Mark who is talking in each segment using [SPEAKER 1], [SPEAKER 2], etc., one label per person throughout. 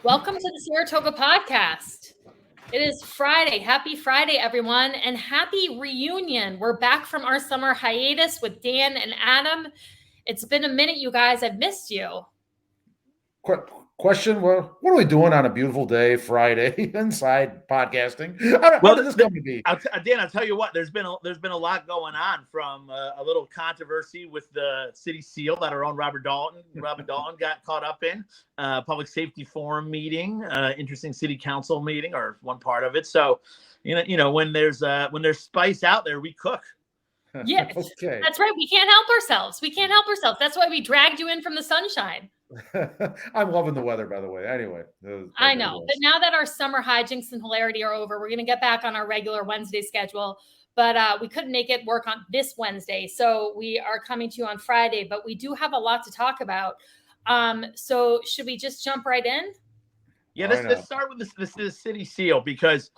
[SPEAKER 1] Welcome to the Saratoga Podcast. It is Friday. Happy Friday, everyone, and happy reunion. We're back from our summer hiatus with Dan and Adam. It's been a minute, you guys. I've missed you.
[SPEAKER 2] Question: Well, what are we doing on a beautiful day, Friday, inside podcasting? How did this come to be?
[SPEAKER 3] Dan, I'll tell you what. There's been a lot going on, from a little controversy with the city seal that our own Robert Dalton got caught up in, public safety forum meeting, interesting city council meeting, or one part of it. So, when there's spice out there, we cook.
[SPEAKER 1] Yeah, okay. That's right. We can't help ourselves. That's why we dragged you in from the sunshine.
[SPEAKER 2] I'm loving the weather, by the way. Anyway,
[SPEAKER 1] I know, but now that our summer hijinks and hilarity are over, we're going to get back on our regular Wednesday schedule. But we couldn't make it work on this Wednesday, so we are coming to you on Friday. But we do have a lot to talk about. So should we just jump right in?
[SPEAKER 3] Yeah, let's start with the city seal, because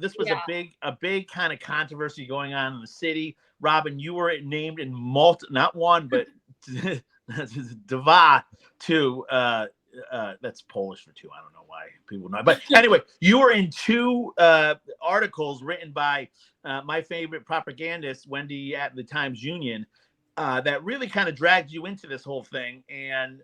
[SPEAKER 3] this was a big kind of controversy going on in the city. Robin, you were named in not one, but Dwa, two. That's Polish for two. I don't know why people know. But anyway, you were in two articles written by my favorite propagandist, Wendy at the Times Union, that really kind of dragged you into this whole thing. And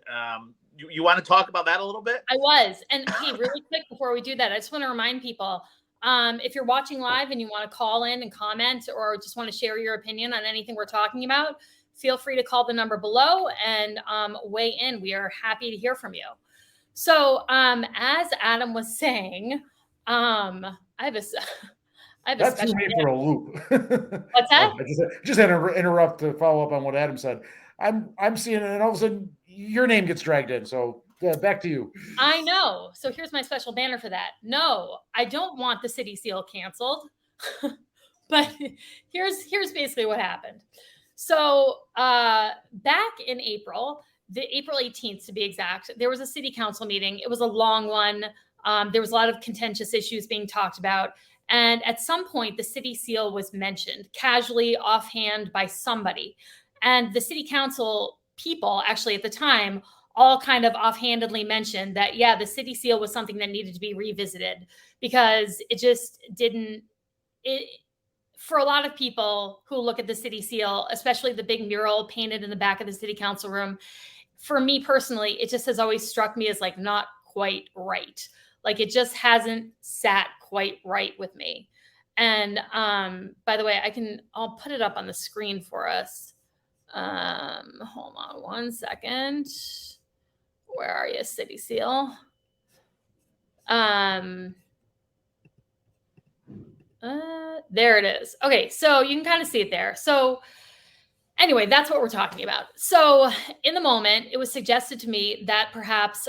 [SPEAKER 3] you want to talk about that a little bit?
[SPEAKER 1] I was. And hey, really quick before we do that, I just want to remind people, if you're watching live and you want to call in and comment, or just want to share your opinion on anything we're talking about, feel free to call the number below and weigh in. We are happy to hear from you. So as Adam was saying, I have a
[SPEAKER 2] That's threw me for a loop.
[SPEAKER 1] What's that?
[SPEAKER 2] I just had to interrupt to follow up on what Adam said. I'm seeing it, and all of a sudden your name gets dragged in. So back to you.
[SPEAKER 1] I know. So here's my special banner for that. No, I don't want the city seal canceled. But here's basically what happened. So back in April, April 18th to be exact, there was a city council meeting. It was a long one. There was a lot of contentious issues being talked about. And at some point, the city seal was mentioned casually, offhand, by somebody. And the city council people, actually at the time, all kind of offhandedly mentioned that, the city seal was something that needed to be revisited, because it just didn't... For a lot of people who look at the city seal, especially the big mural painted in the back of the city council room, for me personally, it just has always struck me as like not quite right. Like it just hasn't sat quite right with me. And by the way, I'll put it up on the screen for us. Hold on one second. Where are you, city seal? There it is. Okay, so you can kind of see it there. So anyway, that's what we're talking about. So in the moment, it was suggested to me that perhaps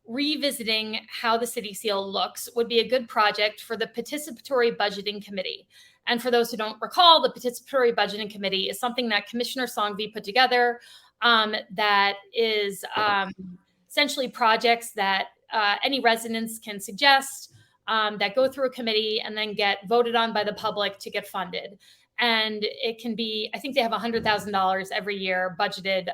[SPEAKER 1] revisiting how the city seal looks would be a good project for the Participatory Budgeting Committee. And for those who don't recall, the Participatory Budgeting Committee is something that Commissioner Songvi put together that is essentially projects that any residents can suggest, that go through a committee and then get voted on by the public to get funded. And it can be, I think they have $100,000 every year budgeted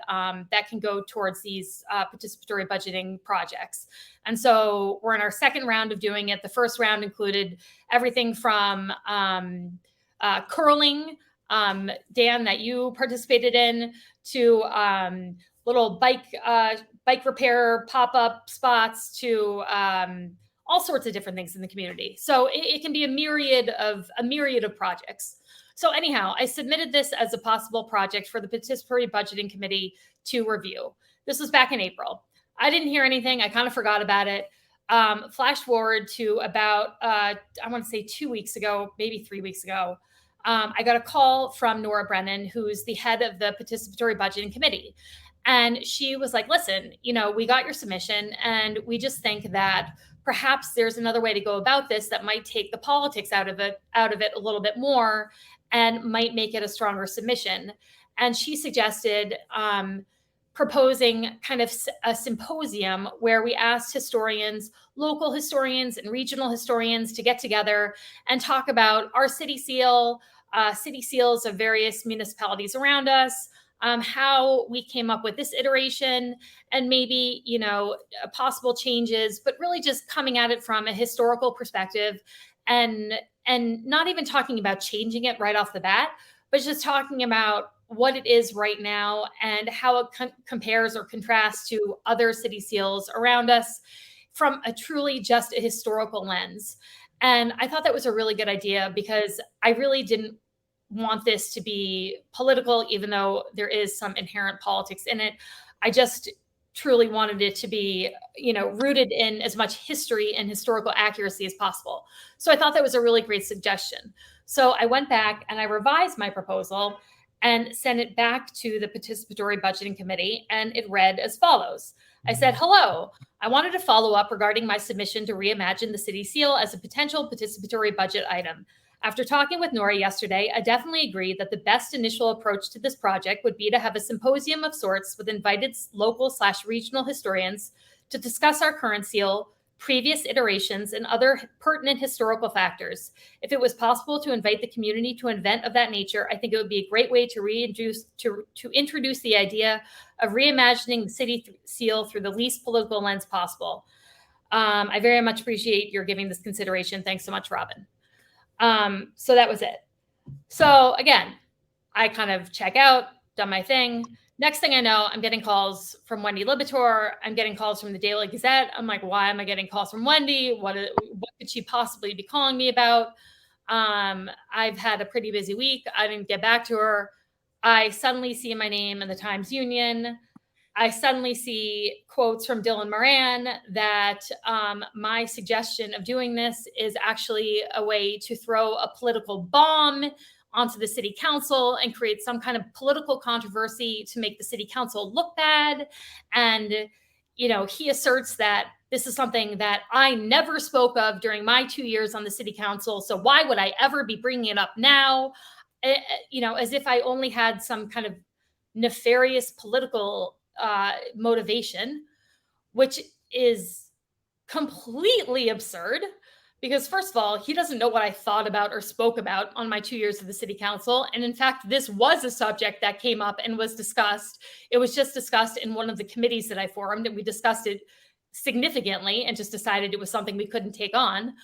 [SPEAKER 1] that can go towards these participatory budgeting projects. And so we're in our second round of doing it. The first round included everything from curling, Dan, that you participated in, to little bike repair pop-up spots, to all sorts of different things in the community. So it can be a myriad of projects. So anyhow, I submitted this as a possible project for the Participatory Budgeting Committee to review. This was back in April. I didn't hear anything. I kind of forgot about it. Flash forward to about, I want to say 2 weeks ago, maybe 3 weeks ago. I got a call from Nora Brennan, who's the head of the Participatory Budgeting Committee. And she was like, listen, we got your submission, and we just think that perhaps there's another way to go about this that might take the politics out of it a little bit more, and might make it a stronger submission. And she suggested proposing kind of a symposium where we asked historians, local historians and regional historians, to get together and talk about our city seal, city seals of various municipalities around us, how we came up with this iteration and maybe, possible changes, but really just coming at it from a historical perspective and not even talking about changing it right off the bat, but just talking about what it is right now and how it compares or contrasts to other city seals around us from a truly just a historical lens. And I thought that was a really good idea because I really didn't want this to be political, even though there is some inherent politics in it. I just truly wanted it to be, rooted in as much history and historical accuracy as possible. So I thought that was a really great suggestion. So I went back and I revised my proposal and sent it back to the Participatory Budgeting Committee, and it read as follows. I said, hello, I wanted to follow up regarding my submission to reimagine the city seal as a potential participatory budget item. After talking with Nora yesterday, I definitely agree that the best initial approach to this project would be to have a symposium of sorts with invited local/regional historians to discuss our current seal, previous iterations, and other pertinent historical factors. If it was possible to invite the community to an event of that nature, I think it would be a great way to introduce the idea of reimagining the city seal through the least political lens possible. I very much appreciate your giving this consideration. Thanks so much, Robin. So that was it. So again, I kind of check out, done my thing. Next thing I know, I'm getting calls from Wendy Libator. I'm getting calls from the Daily Gazette. I'm like, why am I getting calls from Wendy? What could she possibly be calling me about? I've had a pretty busy week. I didn't get back to her. I suddenly see my name in the Times Union. I suddenly see quotes from Dylan Moran that my suggestion of doing this is actually a way to throw a political bomb onto the city council and create some kind of political controversy to make the city council look bad. And, he asserts that this is something that I never spoke of during my 2 years on the city council. So why would I ever be bringing it up now? As if I only had some kind of nefarious political motivation, which is completely absurd. Because first of all, he doesn't know what I thought about or spoke about on my 2 years of the city council. And in fact, this was a subject that came up and was discussed. It was just discussed in one of the committees that I formed, and we discussed it significantly and just decided it was something we couldn't take on.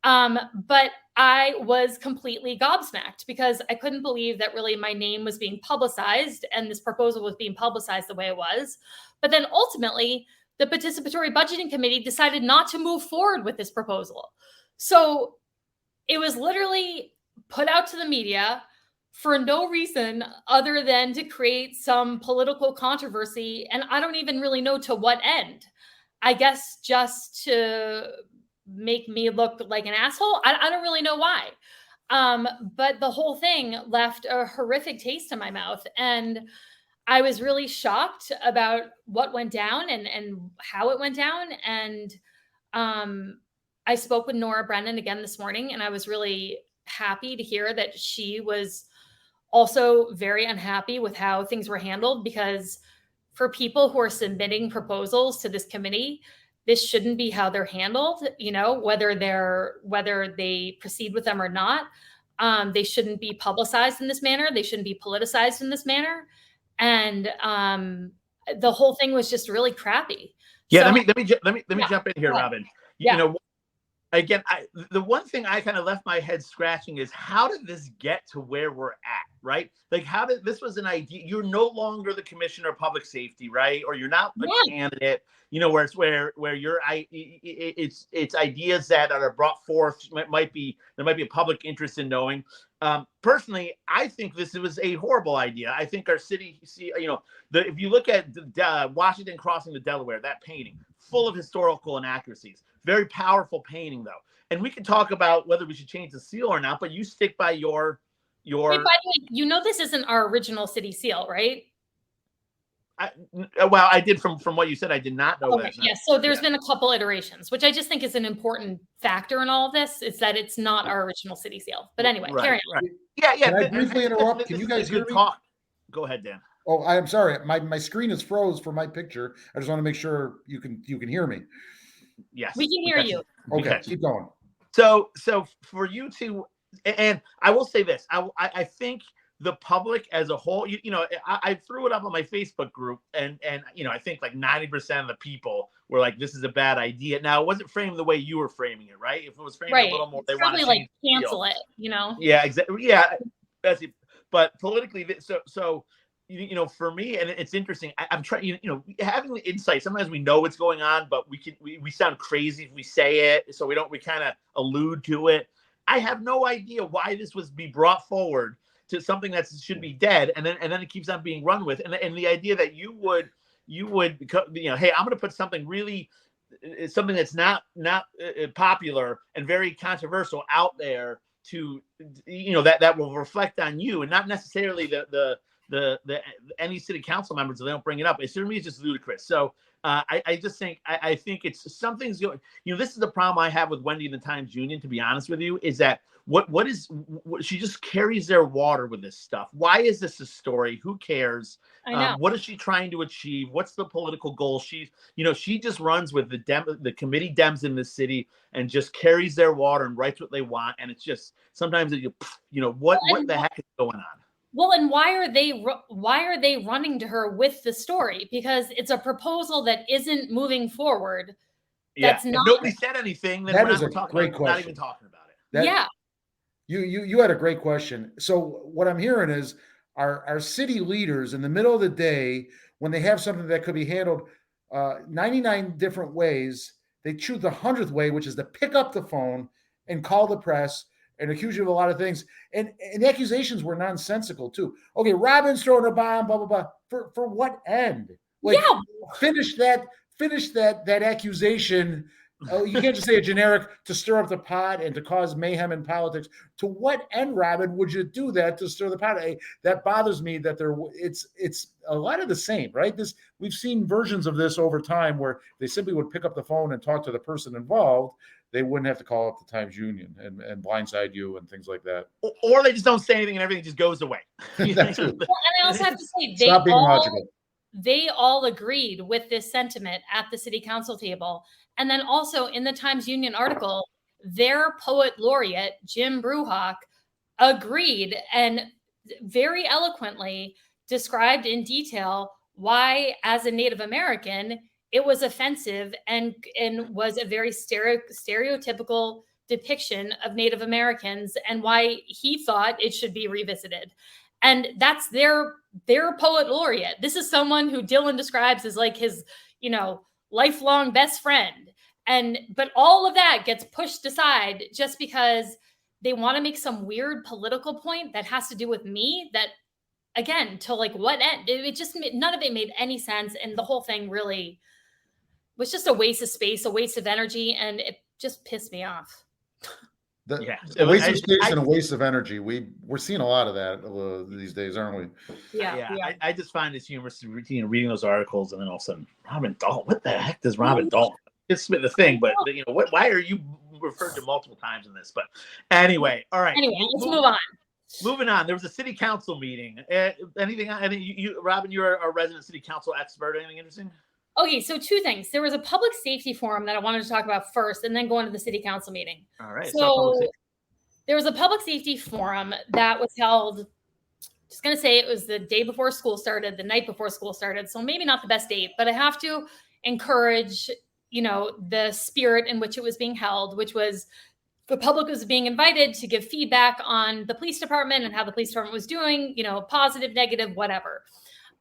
[SPEAKER 1] But I was completely gobsmacked because I couldn't believe that really my name was being publicized and this proposal was being publicized the way it was. But then ultimately, the Participatory Budgeting Committee decided not to move forward with this proposal. So it was literally put out to the media for no reason other than to create some political controversy. And I don't even really know to what end. I guess just to make me look like an asshole. I don't really know why. But the whole thing left a horrific taste in my mouth. And I was really shocked about what went down and how it went down. And I spoke with Nora Brennan again this morning, and I was really happy to hear that she was also very unhappy with how things were handled, because for people who are submitting proposals to this committee, this shouldn't be how they're handled, whether they proceed with them or not. They shouldn't be publicized in this manner. They shouldn't be politicized in this manner. And the whole thing was just really crappy.
[SPEAKER 3] Yeah,
[SPEAKER 1] So,
[SPEAKER 3] let me jump in here, Robin. Again, the one thing I kind of left my head scratching is, how did this get to where we're at, right? Like, this was an idea. You're no longer the commissioner of public safety, right? Or you're not a candidate, where you're, it's ideas that are brought forth. There might be a public interest in knowing. Personally, I think this was a horrible idea. I think our city, if you look at Washington crossing the Delaware, that painting, full of historical inaccuracies. Very powerful painting, though. And we can talk about whether we should change the seal or not, but you stick by your.
[SPEAKER 1] Wait, by the way, this isn't our original city seal, right?
[SPEAKER 3] I did from what you said. I did not know that.
[SPEAKER 1] Yeah, so there's been a couple iterations, which I just think is an important factor in all of this. Is that it's not our original city seal. But anyway, carry on.
[SPEAKER 3] Right. Yeah.
[SPEAKER 2] Can I briefly interrupt? Can you guys hear me?
[SPEAKER 3] Go ahead, Dan.
[SPEAKER 2] Oh, I'm sorry. My screen is froze for my picture. I just want to make sure you can hear me.
[SPEAKER 3] Yes,
[SPEAKER 1] we can hear you.
[SPEAKER 2] Okay, keep going.
[SPEAKER 3] So for you to, and I will say this, I think the public as a whole, I threw it up on my Facebook group, and I think like 90% of the people were like, "This is a bad idea." Now, it wasn't framed the way you were framing it, right? If it was framed a little more, they want to
[SPEAKER 1] like cancel it,
[SPEAKER 3] Yeah, exactly. Yeah, Betsy. But politically, so for me, and it's interesting. I'm trying, having the insight. Sometimes we know what's going on, but we sound crazy if we say it, so we kind of allude to it. I have no idea why this was be brought forward to something that should be dead, and then it keeps on being run with, and the idea that you would hey, I'm going to put something that's not popular and very controversial out there to that will reflect on you, and not necessarily the any city council members, if they don't bring it up. It certainly is just ludicrous. So I just think I think it's something's going. This is the problem I have with Wendy and the Times Union. To be honest with you, is that what she just carries their water with this stuff. Why is this a story? Who cares?
[SPEAKER 1] I know.
[SPEAKER 3] What is she trying to achieve? What's the political goal? She just runs with the committee Dems in the city and just carries their water and writes what they want. And it's just sometimes what the heck is going on?
[SPEAKER 1] Well, and why are they running to her with the story? Because it's a proposal that isn't moving forward. That's not.
[SPEAKER 3] Nobody said anything.
[SPEAKER 2] That is a great question.
[SPEAKER 3] Not even talking about it.
[SPEAKER 1] Yeah.
[SPEAKER 2] You had a great question. So what I'm hearing is our city leaders in the middle of the day, when they have something that could be handled 99 different ways, they choose the 100th way, which is to pick up the phone and call the press and accuse you of a lot of things. And the accusations were nonsensical too. Okay, Robin's throwing a bomb, blah, blah, blah. For what end? Finish that accusation. You can't just say a generic to stir up the pot and to cause mayhem in politics. To what end, Robin, would you do that to stir the pot? That bothers me that it's a lot of the same, right? We've seen versions of this over time where they simply would pick up the phone and talk to the person involved. They wouldn't have to call up the Times Union and blindside you and things like that.
[SPEAKER 3] Or they just don't say anything and everything just goes away.
[SPEAKER 1] Well, and I also have to say,
[SPEAKER 2] stop being logical.
[SPEAKER 1] They all agreed with this sentiment at the city council table. And then also in the Times Union article, their poet laureate, Jim Bruhawk, agreed and very eloquently described in detail why, as a Native American, it was offensive and was a very stereotypical depiction of Native Americans, and why he thought it should be revisited. And that's their poet laureate. This is someone who Dylan describes as like his, lifelong best friend. But all of that gets pushed aside just because they want to make some weird political point that has to do with me, that, again, to like what end? It just, none of it made any sense. And the whole thing really was just a waste of space, a waste of energy. And it just pissed me off.
[SPEAKER 2] A waste of space and a waste of energy. We're seeing a lot of that these days, aren't we?
[SPEAKER 1] Yeah.
[SPEAKER 3] I just find this humorous routine reading those articles, and then all of a sudden, Robin Dalton. What the heck does Robin Dalton? It's the thing, but why are you referred to multiple times in this? But anyway, all right.
[SPEAKER 1] Anyway, let's move on.
[SPEAKER 3] Moving on. There was a city council meeting. Anything? Robin, you're a resident city council expert. Anything interesting?
[SPEAKER 1] Okay, so two things. There was a public safety forum that I wanted to talk about first, and then go into the city council meeting.
[SPEAKER 3] All right.
[SPEAKER 1] So there was a public safety forum that was held, just going to say it was the day before school started, the night before school started. So maybe not the best date, but I have to encourage, the spirit in which it was being held, which was the public was being invited to give feedback on the police department and how the police department was doing, positive, negative, whatever.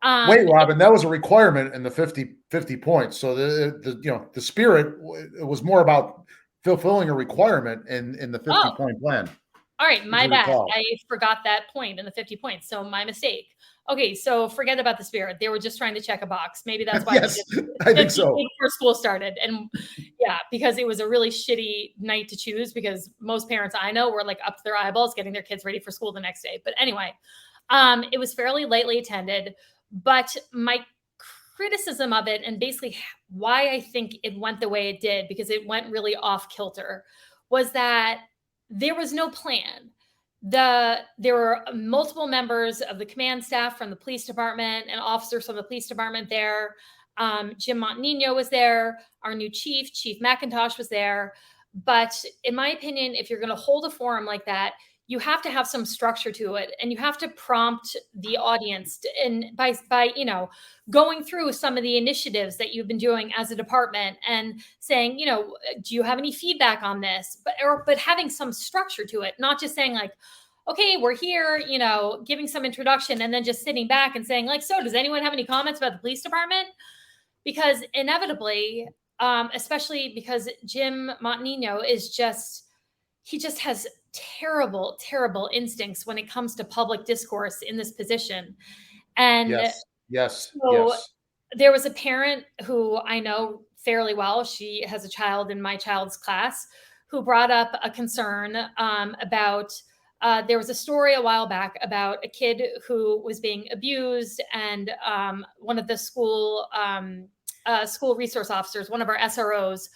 [SPEAKER 2] Wait, Robin, that was a requirement in the 50 points. So the spirit, it was more about fulfilling a requirement in the 50-point plan.
[SPEAKER 1] All right, my bad. I forgot that point in the 50 points. So my mistake. Okay, so forget about the spirit. They were just trying to check a box. Maybe that's why.
[SPEAKER 2] Yes, I think so.
[SPEAKER 1] Before school started, and because it was a really shitty night to choose, because most parents I know were like up to their eyeballs getting their kids ready for school the next day. But anyway, it was fairly lightly attended. But my criticism of it, and basically why I think it went the way it did, because it went really off kilter, was that there was no plan. There were multiple members of the command staff from the police department and officers from the police department there. Jim Montanino was there. Our new Chief McIntosh was there. But in my opinion, if you're going to hold a forum like that, you have to have some structure to it, and you have to prompt the audience and by going through some of the initiatives that you've been doing as a department and saying, do you have any feedback on this? But having some structure to it, not just saying like, okay, we're here, giving some introduction and then just sitting back and saying like, so does anyone have any comments about the police department? Because inevitably, especially because Jim Montanino he just has terrible, terrible instincts when it comes to public discourse in this position. And
[SPEAKER 2] yes.
[SPEAKER 1] There was a parent who I know fairly well. She has a child in my child's class who brought up a concern about there was a story a while back about a kid who was being abused, and one of the school resource officers, one of our SROs,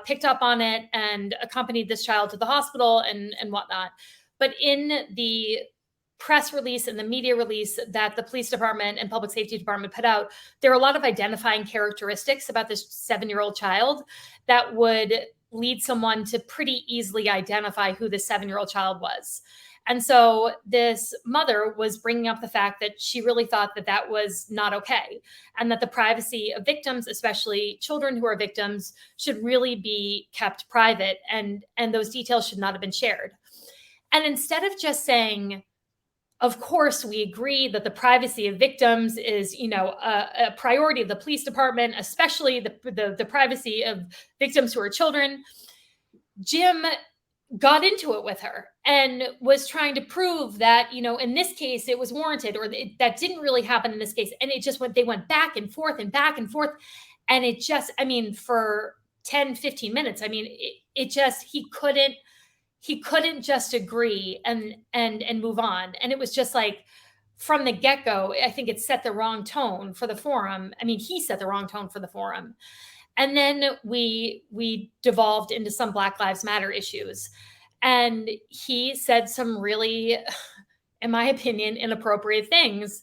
[SPEAKER 1] picked up on it and accompanied this child to the hospital and whatnot. But in the press release and the media release that the police department and public safety department put out, there are a lot of identifying characteristics about this 7-year-old child that would lead someone to pretty easily identify who the 7-year-old child was. And so this mother was bringing up the fact that she really thought that that was not okay, and that the privacy of victims, especially children who are victims, should really be kept private, and those details should not have been shared. And instead of just saying, of course, we agree that the privacy of victims is, a priority of the police department, especially the privacy of victims who are children, Jim got into it with her and was trying to prove that, in this case, it was warranted, or that didn't really happen in this case. And it just they went back and forth and back and forth. And it just, for 10, 15 minutes, he couldn't just agree and move on. And it was just like, from the get-go, I think it set the wrong tone for the forum. He set the wrong tone for the forum. And then we devolved into some Black Lives Matter issues. And he said some really, in my opinion, inappropriate things,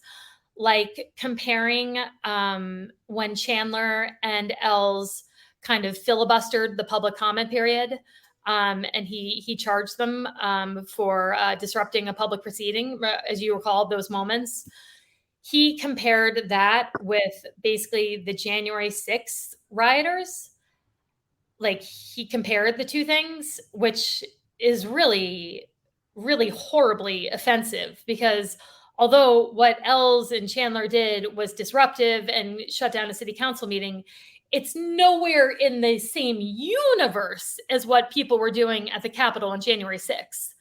[SPEAKER 1] like comparing when Chandler and Els kind of filibustered the public comment period. And he charged them for disrupting a public proceeding, as you recall, those moments. He compared that with basically the January 6th rioters. Like, he compared the two things, which is really, really horribly offensive, because although what Els and Chandler did was disruptive and shut down a city council meeting, it's nowhere in the same universe as what people were doing at the Capitol on January 6th.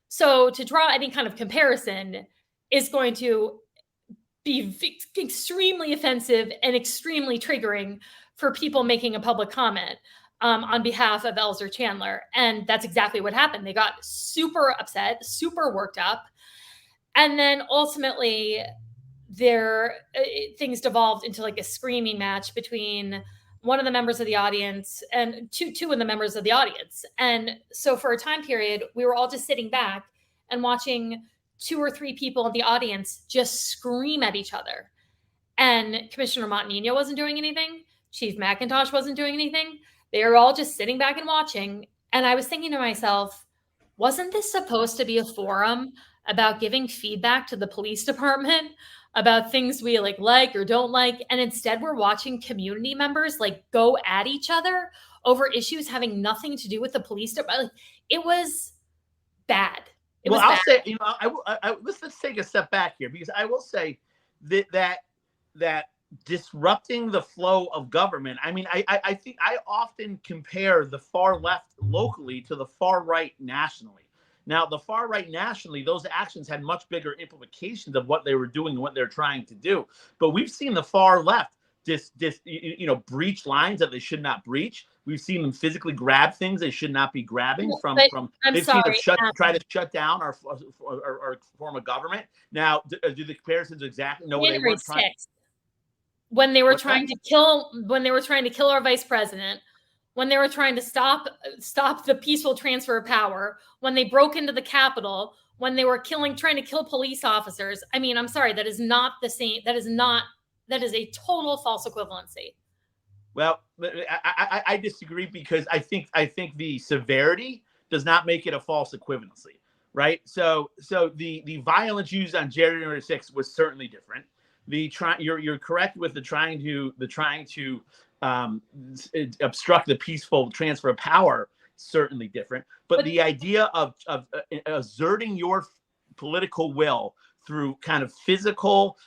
[SPEAKER 1] So to draw any kind of comparison is going to be extremely offensive and extremely triggering for people making a public comment on behalf of Els or Chandler. And that's exactly what happened. They got super upset, super worked up. And then ultimately things devolved into like a screaming match between one of the members of the audience and two of the members of the audience. And so for a time period, we were all just sitting back and watching 2 or 3 people in the audience just scream at each other. And Commissioner Montanino wasn't doing anything. Chief McIntosh wasn't doing anything. They were all just sitting back and watching. And I was thinking to myself, wasn't this supposed to be a forum about giving feedback to the police department about things we like or don't like? And instead we're watching community members go at each other over issues having nothing to do with the police department. It was bad.
[SPEAKER 3] I'll say, let's take a step back here, because I will say that disrupting the flow of government. I think I often compare the far left locally to the far right nationally. Now, the far right nationally, those actions had much bigger implications of what they were doing and what they're trying to do. But we've seen the far left breach llines that they should not breach. We've seen them physically grab things they should not be grabbing from. They've seen them try to shut down our form of government. Now, do the comparisons exactly? No, they weren't trying.
[SPEAKER 1] When they were trying to kill our vice president, when they were trying to stop the peaceful transfer of power, when they broke into the Capitol, when they were trying to kill police officers. I'm sorry, that is not the same. That is a total false equivalency.
[SPEAKER 3] Well, I disagree, because I think the severity does not make it a false equivalency. right? So the violence used on January 6th was certainly different. You're correct with the trying to obstruct the peaceful transfer of power, certainly different. But the idea of asserting your political will through kind of physical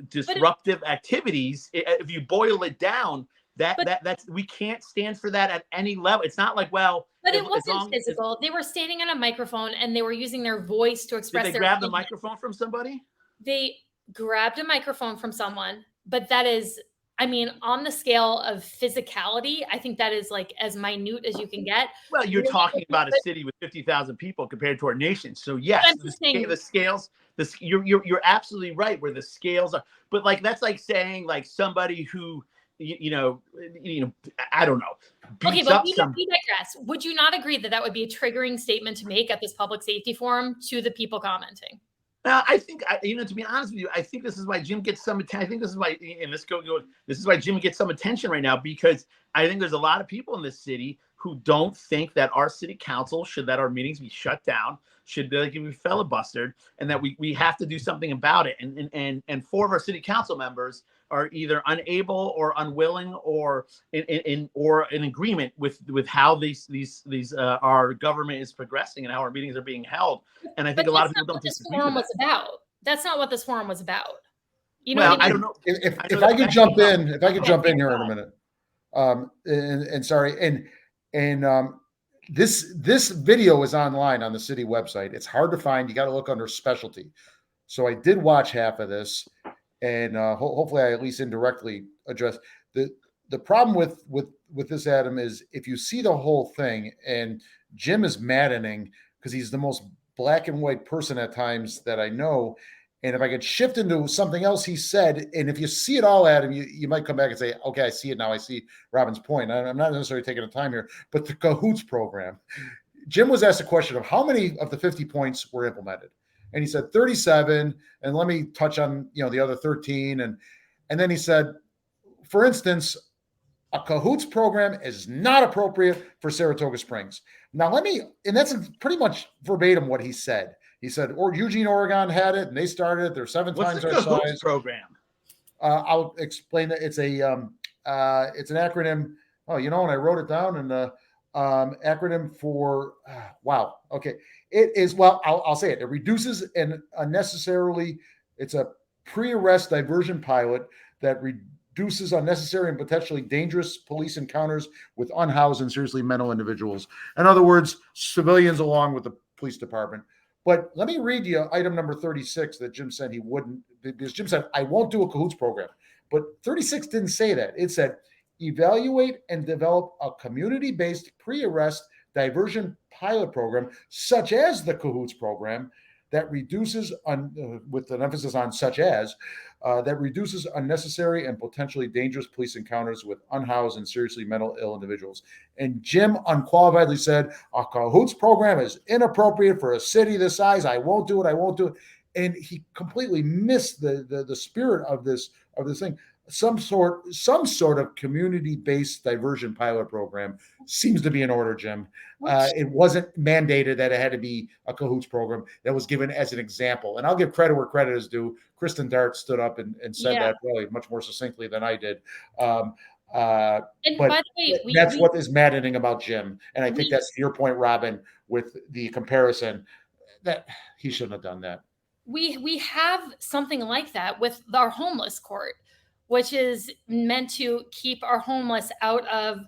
[SPEAKER 3] disruptive activities, if you boil it down, that's we can't stand for that at any level. It's not like, well,
[SPEAKER 1] but it wasn't physical. They were standing on a microphone and they were using their voice to express.
[SPEAKER 3] Did they grab the microphone from somebody?
[SPEAKER 1] They grabbed a microphone from someone, but that is, I mean, on the scale of physicality, I think that is like as minute as you can get.
[SPEAKER 3] Well, you're talking about a city with 50,000 people compared to our nation. So yes, the scales, you're absolutely right where the scales are. But like, that's like saying like somebody who, you know, I don't know.
[SPEAKER 1] Okay, but we digress. Would you not agree that that would be a triggering statement to make at this public safety forum to the people commenting?
[SPEAKER 3] I think, to be honest with you, I think this is why Jim gets some attention. I think this is why, and this is why Jim gets some attention right now, because I think there's a lot of people in this city who don't think that our city council should let our meetings be shut down, should be filibustered, and that we have to do something about it. And 4 of our city council members are either unable or unwilling or in agreement with how these our government is progressing and how our meetings are being held. And I think a lot of people don't disagree with that.
[SPEAKER 1] That's not what this forum was about. You know,
[SPEAKER 3] well, I don't know.
[SPEAKER 2] If I could jump in here in a minute. This video is online on the city website. It's hard to find. You got to look under specialty. So I did watch half of this, and hopefully I at least indirectly address the problem with this, Adam, is if you see the whole thing, and Jim is maddening because he's the most black and white person at times that I know. And if I could shift into something else he said, and if you see it all, Adam, you might come back and say, okay, I see it now. I see Robin's point. I'm not necessarily taking the time here, but the Cahoots program. Jim was asked a question of how many of the 50 points were implemented. And he said 37. And let me touch on, the other 13. And then he said, for instance, a Cahoots program is not appropriate for Saratoga Springs. Now and that's pretty much verbatim what he said. He said, or Eugene, Oregon had it, and they started it. They're 7 times our size.
[SPEAKER 3] Program?
[SPEAKER 2] I'll explain that. It's an acronym. Oh, and I wrote it down. And acronym for wow. Okay, it is. Well, I'll say it. It reduces it's a pre-arrest diversion pilot that reduces unnecessary and potentially dangerous police encounters with unhoused and seriously mental individuals. In other words, civilians along with the police department. But let me read you item number 36 that Jim said he wouldn't, because Jim said, I won't do a Cahoots program. But 36 didn't say that. It said, evaluate and develop a community-based pre-arrest diversion pilot program, such as the Cahoots program, that reduces, with an emphasis on such as, that reduces unnecessary and potentially dangerous police encounters with unhoused and seriously mental ill individuals. And Jim unqualifiedly said, a Cahoots program is inappropriate for a city this size. I won't do it. And he completely missed the spirit of this thing. Some sort of community-based diversion pilot program seems to be in order, Jim. It wasn't mandated that it had to be a Cahoots program. That was given as an example. And I'll give credit where credit is due. Kristen Dart stood up and said that really much more succinctly than I did.
[SPEAKER 1] And
[SPEAKER 2] but
[SPEAKER 1] by the way,
[SPEAKER 2] that's what is maddening about Jim. And I think that's your point, Robin, with the comparison that he shouldn't have done that.
[SPEAKER 1] We have something like that with our homeless court, which is meant to keep our homeless out of,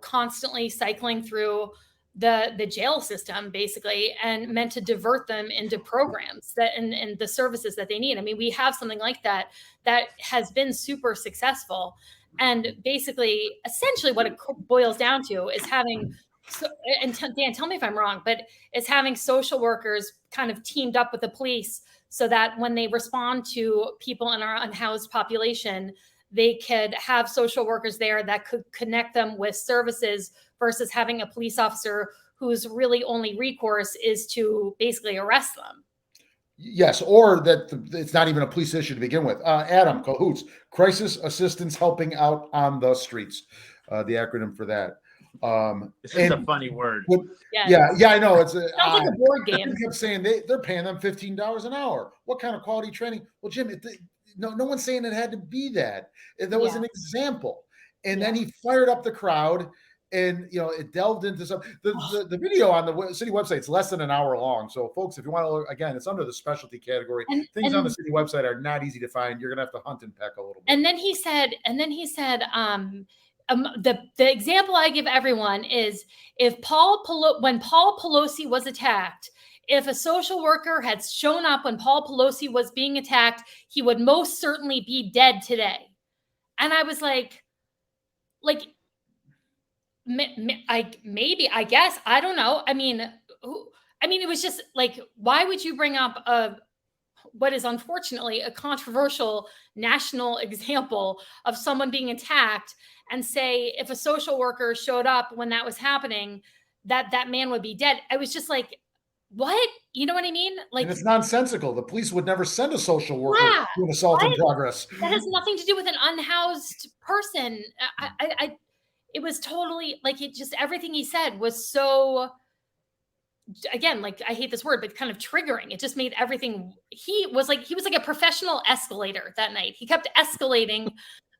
[SPEAKER 1] constantly cycling through the jail system, basically, and meant to divert them into programs and the services that they need. I mean, we have something like that has been super successful. And basically, essentially what it boils down to is having, and Dan, tell me if I'm wrong, but it's having social workers kind of teamed up with the police so that when they respond to people in our unhoused population, they could have social workers there that could connect them with services versus having a police officer whose really only recourse is to basically arrest them.
[SPEAKER 2] Yes, or that it's not even a police issue to begin with. Adam, Cahoots, Crisis Assistance Helping Out on the Streets, the acronym for that.
[SPEAKER 3] It's just a funny word.
[SPEAKER 2] Yeah, I know. It's
[SPEAKER 1] sounds like a board game.
[SPEAKER 2] They kept saying they're paying them $15 an hour. What kind of quality training? Well, Jim, no one's saying it had to be that. That was an example. And then he fired up the crowd, and it delved into some. The video on the city website is less than an hour long. So, folks, if you want to look again, it's under the specialty category. Things on the city website are not easy to find. You're gonna have to hunt and peck a little bit.
[SPEAKER 1] And then he said, the example I give everyone is when Paul Pelosi was attacked, if a social worker had shown up when Paul Pelosi was being attacked, he would most certainly be dead today. And I was like, maybe, I guess, I don't know. I mean, it was just like, why would you bring up what is unfortunately a controversial national example of someone being attacked and say, if a social worker showed up when that was happening, that man would be dead? I was just like, what? You know what I mean? Like,
[SPEAKER 2] and it's nonsensical. The police would never send a social worker to an assault in progress.
[SPEAKER 1] That has nothing to do with an unhoused person. It was totally like, everything he said was so, again, like, I hate this word, but kind of triggering. It just made everything. He was like a professional escalator that night. He kept escalating.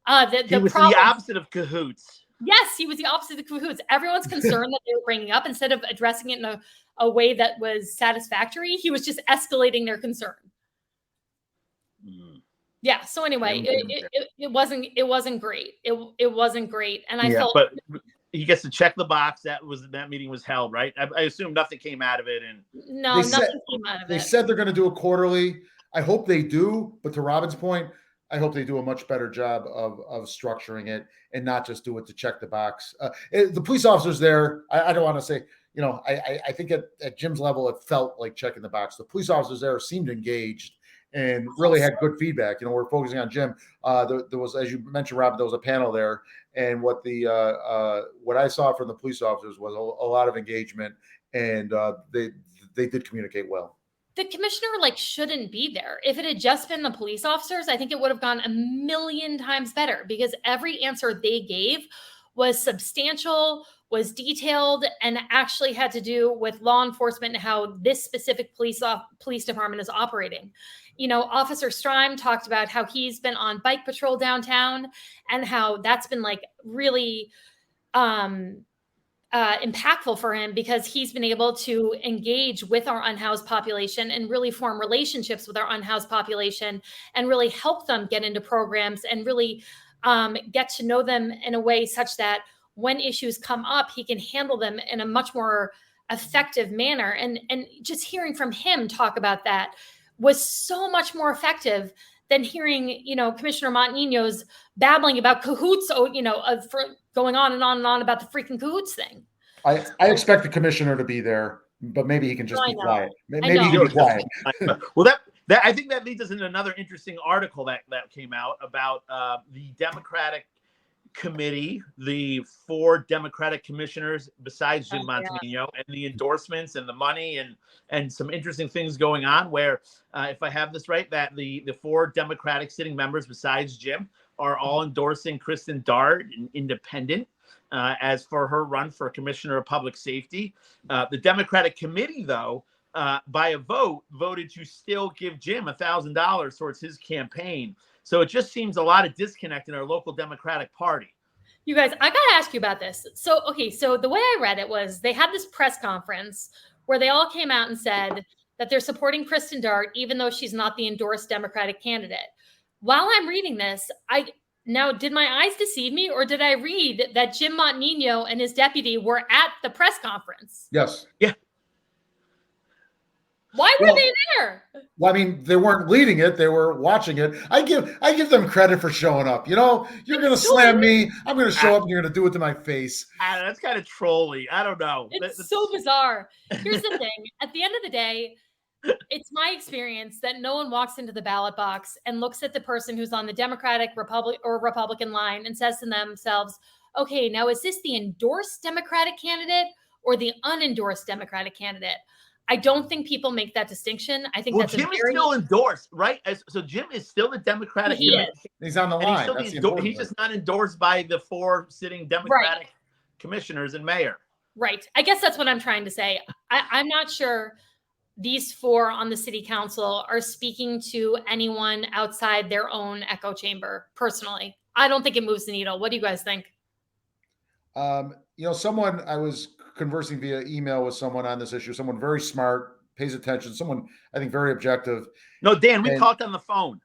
[SPEAKER 1] He was the
[SPEAKER 3] opposite of cahoots.
[SPEAKER 1] Yes, he was the opposite of cahoots. Everyone's concern that they were bringing up, instead of addressing it in a way that was satisfactory, he was just escalating their concern. Yeah. So anyway, it wasn't great. It wasn't great, and I felt.
[SPEAKER 3] But he gets to check the box. That meeting was held, right? I assume nothing came out of it, and
[SPEAKER 1] nothing came out of it.
[SPEAKER 2] They said they're going to do it quarterly. I hope they do, but to Robin's point, I hope they do a much better job of structuring it and not just do it to check the box. The police officers there, I don't want to say, I think at Jim's level, it felt like checking the box. The police officers there seemed engaged and really had good feedback. We're focusing on Jim. There was, as you mentioned, Robin, there was a panel there, and what I saw from the police officers was a lot of engagement, and they did communicate well.
[SPEAKER 1] The commissioner shouldn't be there. If it had just been the police officers, I think it would have gone a million times better, because every answer they gave was substantial, was detailed, and actually had to do with law enforcement and how this specific police department is operating. Officer Strime talked about how he's been on bike patrol downtown and how that's been really impactful for him, because he's been able to engage with our unhoused population and really form relationships with our unhoused population and really help them get into programs and really get to know them in a way such that when issues come up, he can handle them in a much more effective manner. And just hearing from him talk about that was so much more effective than hearing, Commissioner Montaño's babbling about cahoots, for going on and on and on about the freaking cahoots thing.
[SPEAKER 2] I expect the commissioner to be there, but maybe he can just be quiet. Maybe he can be quiet.
[SPEAKER 3] Well, that I think that leads us into another interesting article that came out about the Democratic committee, the 4 Democratic commissioners besides Jim Montaño, and the endorsements and the money and some interesting things going on where, if I have this right, that the 4 Democratic sitting members besides Jim are all endorsing Kristen Dart, an independent, as for her run for Commissioner of Public Safety. The Democratic committee, though, by a vote, voted to still give Jim $1,000 towards his campaign. So it just seems a lot of disconnect in our local Democratic Party.
[SPEAKER 1] You guys, I got to ask you about this. So the way I read it was they had this press conference where they all came out and said that they're supporting Kristen Dart, even though she's not the endorsed Democratic candidate. While I'm reading this, did my eyes deceive me, or did I read that Jim Montaño and his deputy were at the press conference?
[SPEAKER 2] Yes.
[SPEAKER 3] Yeah.
[SPEAKER 1] Why were they there?
[SPEAKER 2] Well, they weren't leading it; they were watching it. I give them credit for showing up. You're going to slam me. I'm going to show up, and you're going to do it to my face.
[SPEAKER 3] That's kind of trolly. I don't know.
[SPEAKER 1] It's so bizarre. Here's the thing: at the end of the day, it's my experience that no one walks into the ballot box and looks at the person who's on the Democratic, Republican line and says to themselves, "Okay, now is this the endorsed Democratic candidate or the unendorsed Democratic candidate?" I don't think people make that distinction. I think that's
[SPEAKER 3] Jim is still endorsed, right? So Jim is still the Democratic.
[SPEAKER 2] He's on the line.
[SPEAKER 3] He's just not endorsed by the 4 sitting Democratic commissioners and mayor.
[SPEAKER 1] Right. I guess that's what I'm trying to say. I'm not sure these 4 on the city council are speaking to anyone outside their own echo chamber. Personally, I don't think it moves the needle. What do you guys think?
[SPEAKER 2] Someone, I was conversing via email with someone on this issue, someone very smart, pays attention, someone I think very objective.
[SPEAKER 3] No, Dan, we talked on the phone.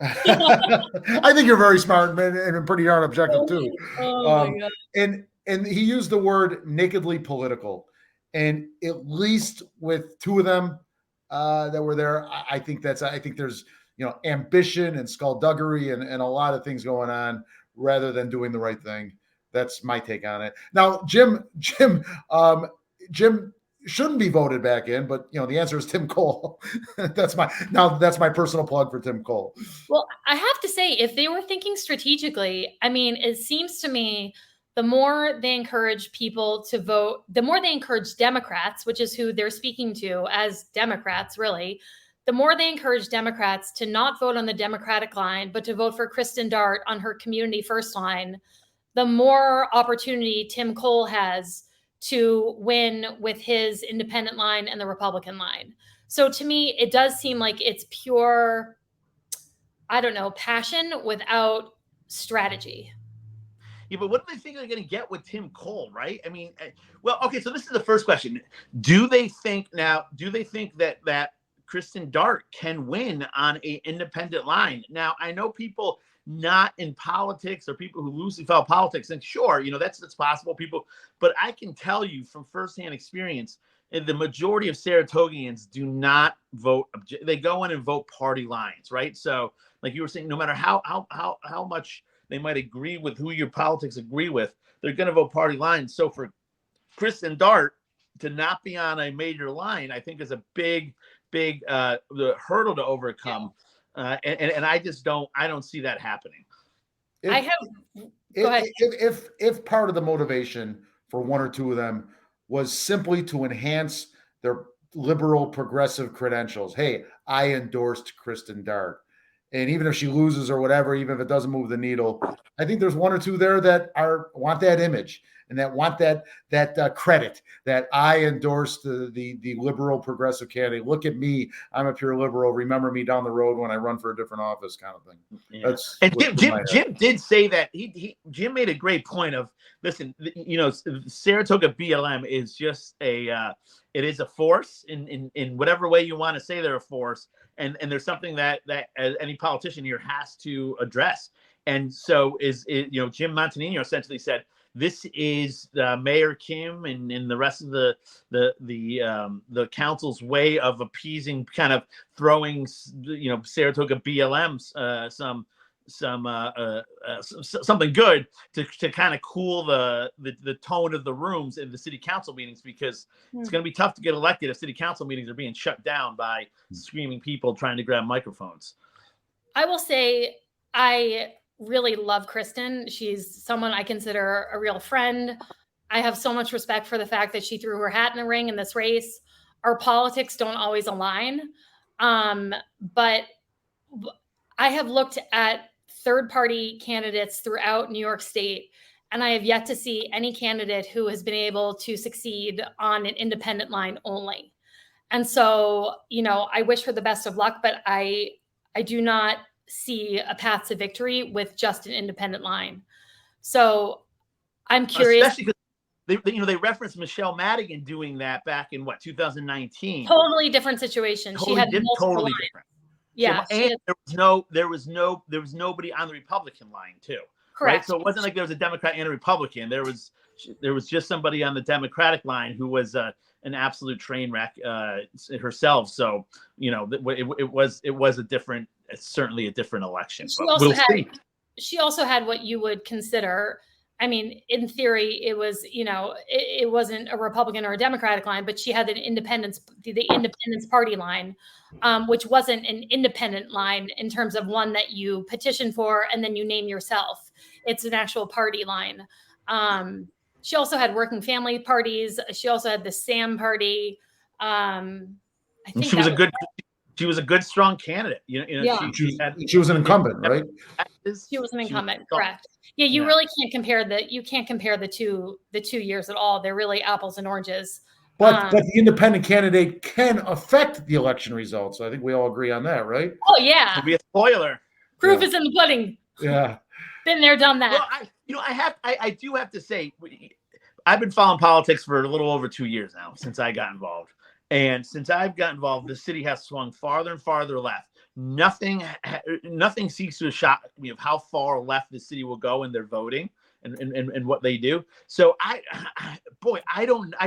[SPEAKER 2] I think you're very smart and pretty darn objective too.
[SPEAKER 1] Oh my God.
[SPEAKER 2] And he used the word nakedly political, and at least with 2 of them that were there, I think there's ambition and skullduggery and a lot of things going on rather than doing the right thing. That's my take on it. Now, Jim shouldn't be voted back in, but the answer is Tim Cole. That's my personal plug for Tim Cole.
[SPEAKER 1] Well, I have to say, if they were thinking strategically, I mean, it seems to me the more they encourage people to vote, the more they encourage Democrats, which is who they're speaking to as Democrats, really, the more they encourage Democrats to not vote on the Democratic line, but to vote for Kristen Dart on her community first line, the more opportunity Tim Cole has to win with his independent line and the Republican line. So to me, it does seem like it's pure, I don't know, passion without strategy.
[SPEAKER 3] Yeah, but what do they think they're going to get with Tim Cole, right? I mean, well, okay, so this is the first question. Do they think that Kristen Dart can win on an independent line? Now, I know people not in politics or people who loosely follow politics, and sure, that's possible, people, but I can tell you from firsthand experience, the majority of Saratogians do not vote. They go in and vote party lines, right? So, like you were saying, no matter how much they might agree with who your politics agree with, they're going to vote party lines. So for Kristen Dart to not be on a major line, I think is a big the hurdle to overcome. Yeah. And I don't see that happening.
[SPEAKER 2] If part of the motivation for 1 or 2 of them was simply to enhance their liberal progressive credentials, hey, I endorsed Kristen Dart. And even if she loses or whatever, even if it doesn't move the needle, I think there's 1 or 2 there that want that image and that want that credit that I endorsed the liberal progressive candidate. Look at me, I'm a pure liberal. Remember me down the road when I run for a different office, kind of thing.
[SPEAKER 3] Yeah. And Jim did say that Jim made a great point of, listen, Saratoga BLM is just it is a force in whatever way you want to say they're a force. And there's something that any politician here has to address. And so Jim Montanino essentially said, this is Mayor Kim and the rest of the council's way of appeasing, kind of throwing, Saratoga BLM something good to kind of cool the tone of the rooms in the city council meetings, because it's going to be tough to get elected if city council meetings are being shut down by screaming people trying to grab microphones.
[SPEAKER 1] I will say I really love Kristen. She's someone I consider a real friend. I have so much respect for the fact that she threw her hat in the ring in this race. Our politics don't always align. But I have looked at third-party candidates throughout New York State, and I have yet to see any candidate who has been able to succeed on an independent line only. And so, I wish her the best of luck, but I do not see a path to victory with just an independent line. So I'm curious.
[SPEAKER 3] Especially because they referenced Michelle Madigan doing that back in 2019.
[SPEAKER 1] Totally different situation. She had
[SPEAKER 3] totally different.
[SPEAKER 1] Yeah.
[SPEAKER 3] So, and there was nobody on the Republican line too.
[SPEAKER 1] Correct.
[SPEAKER 3] Right. So it wasn't like there was a Democrat and a Republican. There was just somebody on the Democratic line who was an absolute train wreck herself. So, it was a different, it's certainly a different election.
[SPEAKER 1] She also had what you would consider, I mean, in theory, it was, it wasn't a Republican or a Democratic line, but she had the Independence Party line, which wasn't an independent line in terms of one that you petition for and then you name yourself. It's an actual party line. She also had working family parties. She also had the Sam party. I think
[SPEAKER 3] she was a good, strong candidate.
[SPEAKER 1] Yeah.
[SPEAKER 2] She was an incumbent, right?
[SPEAKER 1] She was an incumbent, correct? Yeah, you really can't compare the two years at all. They're really apples and oranges.
[SPEAKER 2] But the independent candidate can affect the election results. So I think we all agree on that, right?
[SPEAKER 1] Oh yeah.
[SPEAKER 3] It'll be a spoiler.
[SPEAKER 1] Proof is in the pudding.
[SPEAKER 2] Yeah.
[SPEAKER 1] Been there, done that.
[SPEAKER 3] Well, I do have to say, I've been following politics for a little over 2 years now since I got involved. And since I've got involved, the city has swung farther and farther left. Nothing seems to shock me of how far left the city will go in their voting and what they do. So I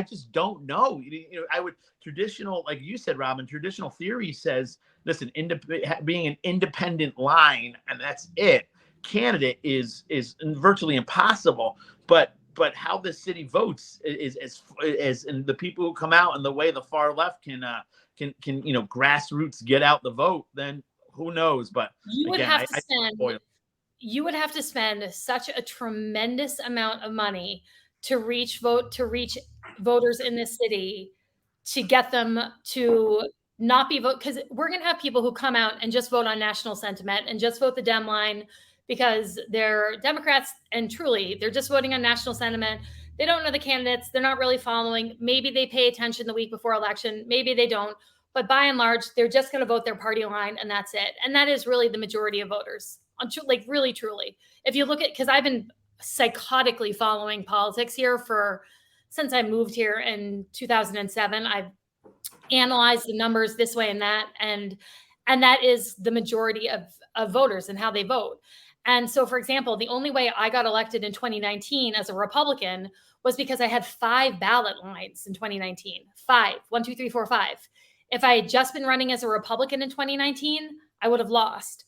[SPEAKER 3] just don't know. I would traditional, like you said, Robin, traditional theory says, listen, being an independent line and that's it, candidate is virtually impossible. But how the city votes is and the people who come out and the way the far left can grassroots get out the vote, then who knows? But
[SPEAKER 1] you would have to spend such a tremendous amount of money to reach voters in this city to get them to not be vote, because we're going to have people who come out and just vote on national sentiment and just vote the Dem line because they're Democrats and truly they're just voting on national sentiment. They don't know the candidates. They're not really following. Maybe they pay attention the week before election. Maybe they don't. But by and large, they're just going to vote their party line and that's it. And that is really the majority of voters. Like really, truly. If you look at, because I've been psychotically following politics here since I moved here in 2007, I've analyzed the numbers this way and that. And that is the majority of voters and how they vote. And so, for example, the only way I got elected in 2019 as a Republican was because I had 5 ballot lines in 2019. 5, 1, 2, 3, 4, 5. If I had just been running as a Republican in 2019, I would have lost.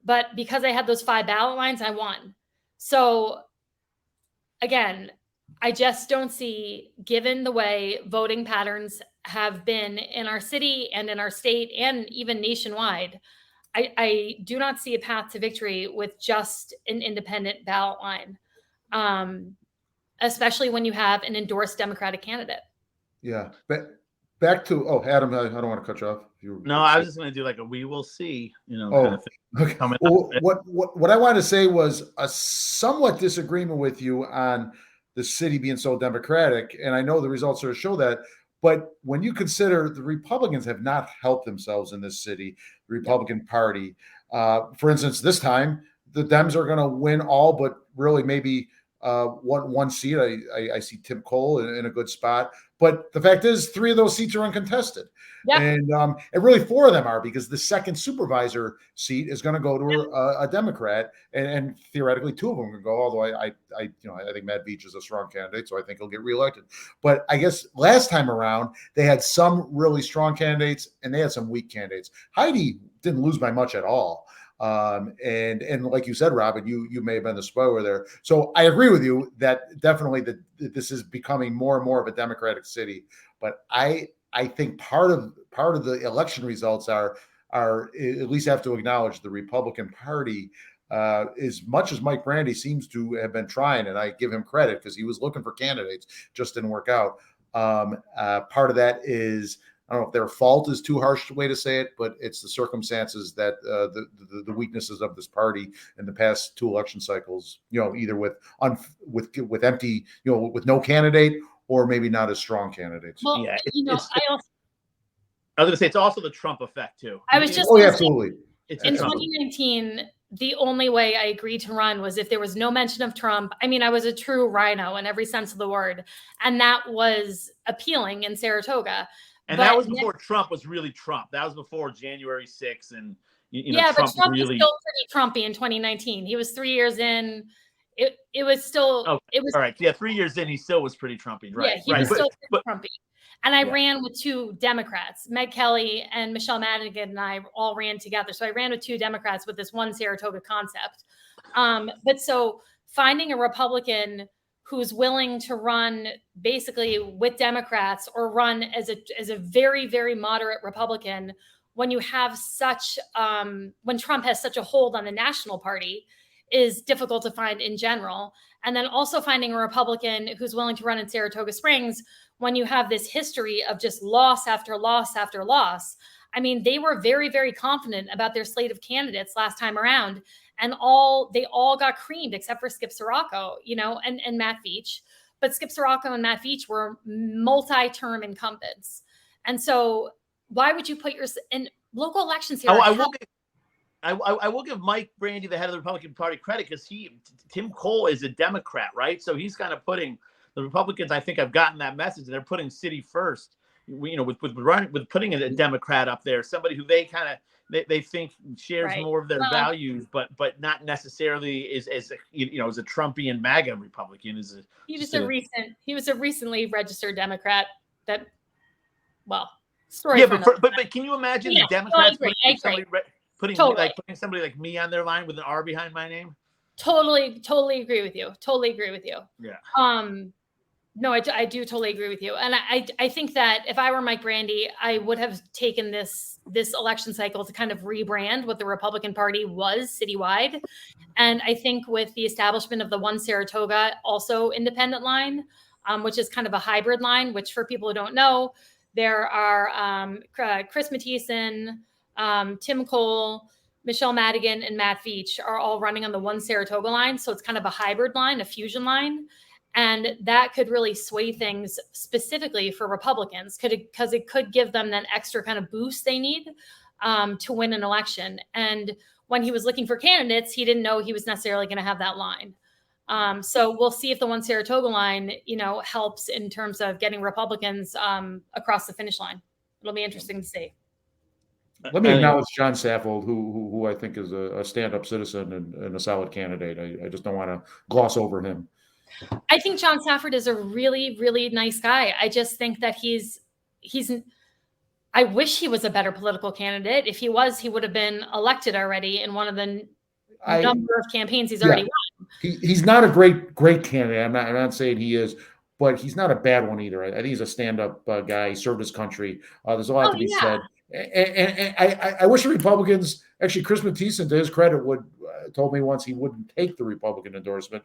[SPEAKER 1] But because I had those 5 ballot lines, I won. So again, I just don't see, given the way voting patterns have been in our city and in our state and even nationwide, I do not see a path to victory with just an independent ballot line, especially when you have an endorsed Democratic candidate.
[SPEAKER 2] Yeah. Back to, Adam, I don't want to cut you off.
[SPEAKER 3] No, I was just going to do like a we will see, kind of thing.
[SPEAKER 2] Okay. Well, what I wanted to say was a somewhat disagreement with you on the city being so Democratic, and I know the results sort of show that. But when you consider the Republicans have not helped themselves in this city, the Republican Party, for instance, this time the Dems are going to win all but really maybe one seat. I see Tim Cole in a good spot, but the fact is 3 of those seats are uncontested. Yep. And really 4 of them are, because the second supervisor seat is going to go to a Democrat, and theoretically 2 of them can go. Although I think Matt Beach is a strong candidate, so I think he'll get reelected. But I guess last time around they had some really strong candidates and they had some weak candidates. Heidi didn't lose by much at all. And like you said, Robin, you may have been the spoiler there. So I agree with you that definitely this is becoming more and more of a Democratic city. But I think part of the election results are at least have to acknowledge the Republican Party, as much as Mike Brandy seems to have been trying, and I give him credit because he was looking for candidates, just didn't work out. Part of that is, I don't know if their fault is too harsh a way to say it, but it's the circumstances that the weaknesses of this party in the past 2 election cycles, either with empty, with no candidate, or maybe not as strong candidates.
[SPEAKER 1] Well,
[SPEAKER 3] I was going to say it's also the Trump effect too.
[SPEAKER 1] I was just
[SPEAKER 2] absolutely.
[SPEAKER 1] In 2019, the only way I agreed to run was if there was no mention of Trump. I mean, I was a true rhino in every sense of the word, and that was appealing in Saratoga.
[SPEAKER 3] And that was before Trump was really Trump. That was before January 6th, and
[SPEAKER 1] but Trump was still pretty Trumpy in 2019. He was 3 years in. It was still. It was
[SPEAKER 3] all right. Yeah, 3 years in, he still was pretty Trumpy, right?
[SPEAKER 1] Yeah, he was still pretty Trumpy. And I ran with 2 Democrats, Meg Kelly and Michelle Madigan, and I all ran together. So I ran with 2 Democrats with this one Saratoga concept. But so finding a Republican who's willing to run basically with Democrats or run as a very, very moderate Republican, when you have when Trump has such a hold on the national party, is difficult to find in general. And then also finding a Republican who's willing to run in Saratoga Springs when you have this history of just loss after loss after loss. I mean, they were very, very confident about their slate of candidates last time around, and they all got creamed except for Skip Sirocco, and Matt Veach. But Skip Sirocco and Matt Veach were multi-term incumbents. And so why would you put in local elections here?
[SPEAKER 3] I will give Mike Brandy, the head of the Republican Party, credit because Tim Cole is a Democrat, right? So he's kind of putting the Republicans. I think I've gotten that message. They're putting city first. With putting a Democrat up there, somebody who they they think shares more of their values, but not necessarily is as a Trumpian MAGA Republican. He
[SPEAKER 1] was a recently registered Democrat.
[SPEAKER 3] Story. Yeah, but can you imagine the Democrats putting somebody like me on their line with an R behind my name?
[SPEAKER 1] Totally agree with you. Yeah. No, I do totally agree with you. And I think that if I were Mike Brandy, I would have taken this election cycle to kind of rebrand what the Republican Party was citywide. And I think with the establishment of the one Saratoga, also independent line, which is kind of a hybrid line, which for people who don't know, there are Chris Mathieson, Tim Cole, Michelle Madigan, and Matt Veach are all running on the one Saratoga line. So it's kind of a hybrid line, a fusion line. And that could really sway things specifically for Republicans because it could give them that extra kind of boost they need to win an election. And when he was looking for candidates, he didn't know he was necessarily going to have that line. So we'll see if the one Saratoga line, helps in terms of getting Republicans across the finish line. It'll be interesting to see.
[SPEAKER 2] Let me acknowledge John Saffold, who I think is a stand-up citizen and a solid candidate. I just don't want to gloss over him.
[SPEAKER 1] I think John Safford is a really, really nice guy. I just think that I wish he was a better political candidate. If he was, he would have been elected already in one of the number of campaigns he's already won.
[SPEAKER 2] He's not a great candidate. I'm not saying he is, but he's not a bad one either. I think he's a stand-up guy. He served his country. There's a lot to be said. And I wish the Republicans, actually, Chris Mathieson, to his credit, told me once he wouldn't take the Republican endorsement.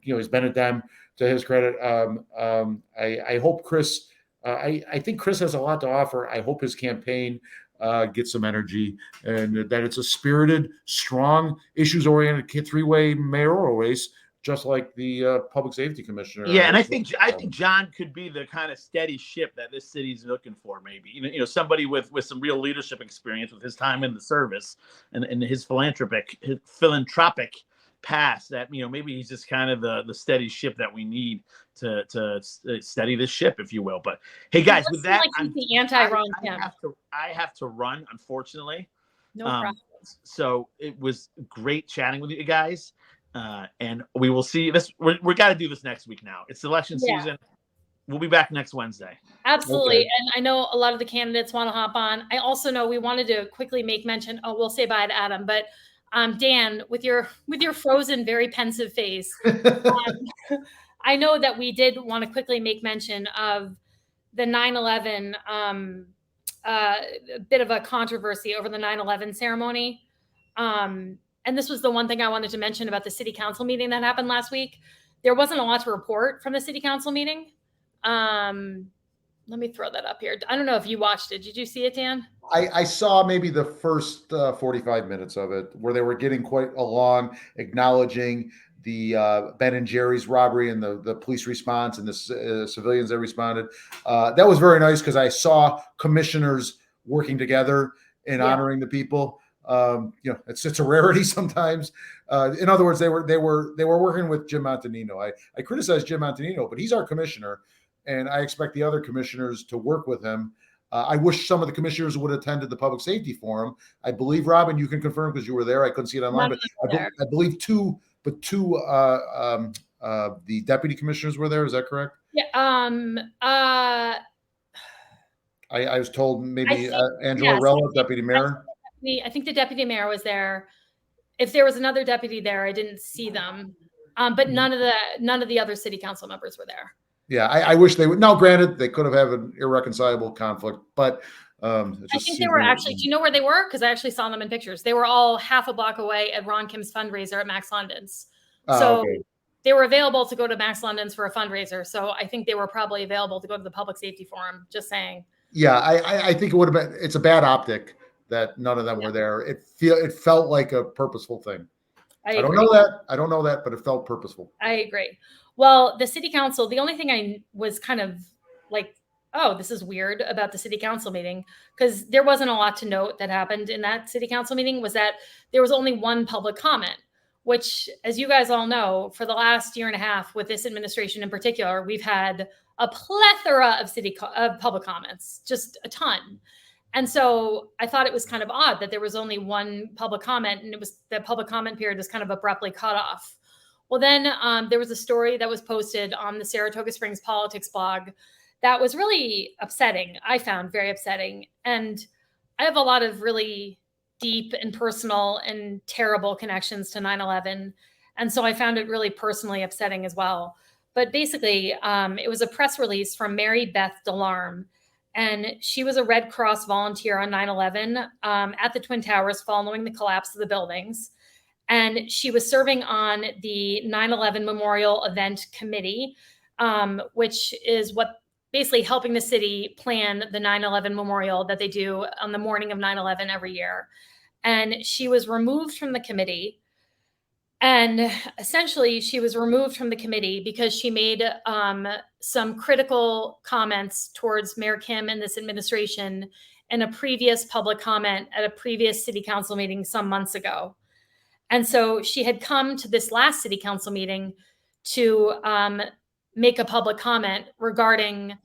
[SPEAKER 2] He's been a Dem, to his credit. I hope Chris. I think Chris has a lot to offer. I hope his campaign gets some energy and that it's a spirited, strong, issues-oriented three-way mayoral race, just like the public safety commissioner.
[SPEAKER 3] Yeah, and I think John could be the kind of steady ship that this city's looking for. Maybe somebody with some real leadership experience with his time in the service and his philanthropic past. That maybe he's just kind of the steady ship that we need to steady this ship, if you will. But hey, guys, with that,
[SPEAKER 1] he's the anti-Ron Kemp.
[SPEAKER 3] I have to run, unfortunately.
[SPEAKER 1] No problem.
[SPEAKER 3] So it was great chatting with you guys. And we will see this. We got to do this next week now. It's election season. We'll be back next Wednesday.
[SPEAKER 1] Absolutely. Okay. And I know a lot of the candidates want to hop on. I also know we wanted to quickly make mention. Oh, we'll say bye to Adam, but Dan, with your frozen, very pensive face, I know that we did want to quickly make mention of the 9/11, a bit of a controversy over the 9/11 ceremony. And this was the one thing I wanted to mention about the city council meeting that happened last week. There wasn't a lot to report from the city council meeting. Let me throw that up here. I don't know if you watched it. Did you see it, Dan?
[SPEAKER 2] I saw maybe the first 45 minutes of it where they were getting quite along, acknowledging the Ben and Jerry's robbery and the police response and the civilians that responded. That was very nice because I saw commissioners working together and honoring the people. It's a rarity sometimes. In other words, they were working with Jim Montanino. I criticize Jim Montanino, but he's our commissioner, and I expect the other commissioners to work with him. I wish some of the commissioners would have attended the public safety forum. I believe, Robin, you can confirm because you were there. I couldn't see it online, but I believe two the deputy commissioners were there. Is that correct?
[SPEAKER 1] Yeah.
[SPEAKER 2] I was told maybe Angela Rella, deputy mayor.
[SPEAKER 1] I think the deputy mayor was there. If there was another deputy there, I didn't see them. But none of the other city council members were there.
[SPEAKER 2] Yeah, I wish they would. Now, granted, they could have had an irreconcilable conflict, but
[SPEAKER 1] I think they were actually. Do you know where they were? Because I actually saw them in pictures. They were all half a block away at Ron Kim's fundraiser at Max London's. So they were available to go to Max London's for a fundraiser. So I think they were probably available to go to the public safety forum. Just saying.
[SPEAKER 2] Yeah, I think it would have been. It's a bad optic that none of them were there. It felt like a purposeful thing.
[SPEAKER 1] I
[SPEAKER 2] I don't
[SPEAKER 1] agree.
[SPEAKER 2] know that, but it felt purposeful.
[SPEAKER 1] I agree. Well, the city council, the only thing I was kind of like, oh, this is weird about the city council meeting, because there wasn't a lot to note that happened in that city council meeting, was that there was only one public comment, which, as you guys all know, for the last year and a half with this administration in particular, we've had a plethora of public comments, just a ton. And so I thought it was kind of odd that there was only one public comment, and the public comment period was kind of abruptly cut off. Well, then there was a story that was posted on the Saratoga Springs Politics blog that was really upsetting. I found very upsetting. And I have a lot of really deep and personal and terrible connections to 9/11. And so I found it really personally upsetting as well. But basically, it was a press release from Mary Beth Delarme. And she was a Red Cross volunteer on 9/11 at the Twin Towers following the collapse of the buildings. And she was serving on the 9/11 Memorial Event Committee, which is what basically helping the city plan the 9/11 memorial that they do on the morning of 9/11 every year. And she was removed from the committee. And essentially, she was removed from the committee because she made some critical comments towards Mayor Kim and this administration in a previous public comment at a previous city council meeting some months ago. And so she had come to this last city council meeting to make a public comment regarding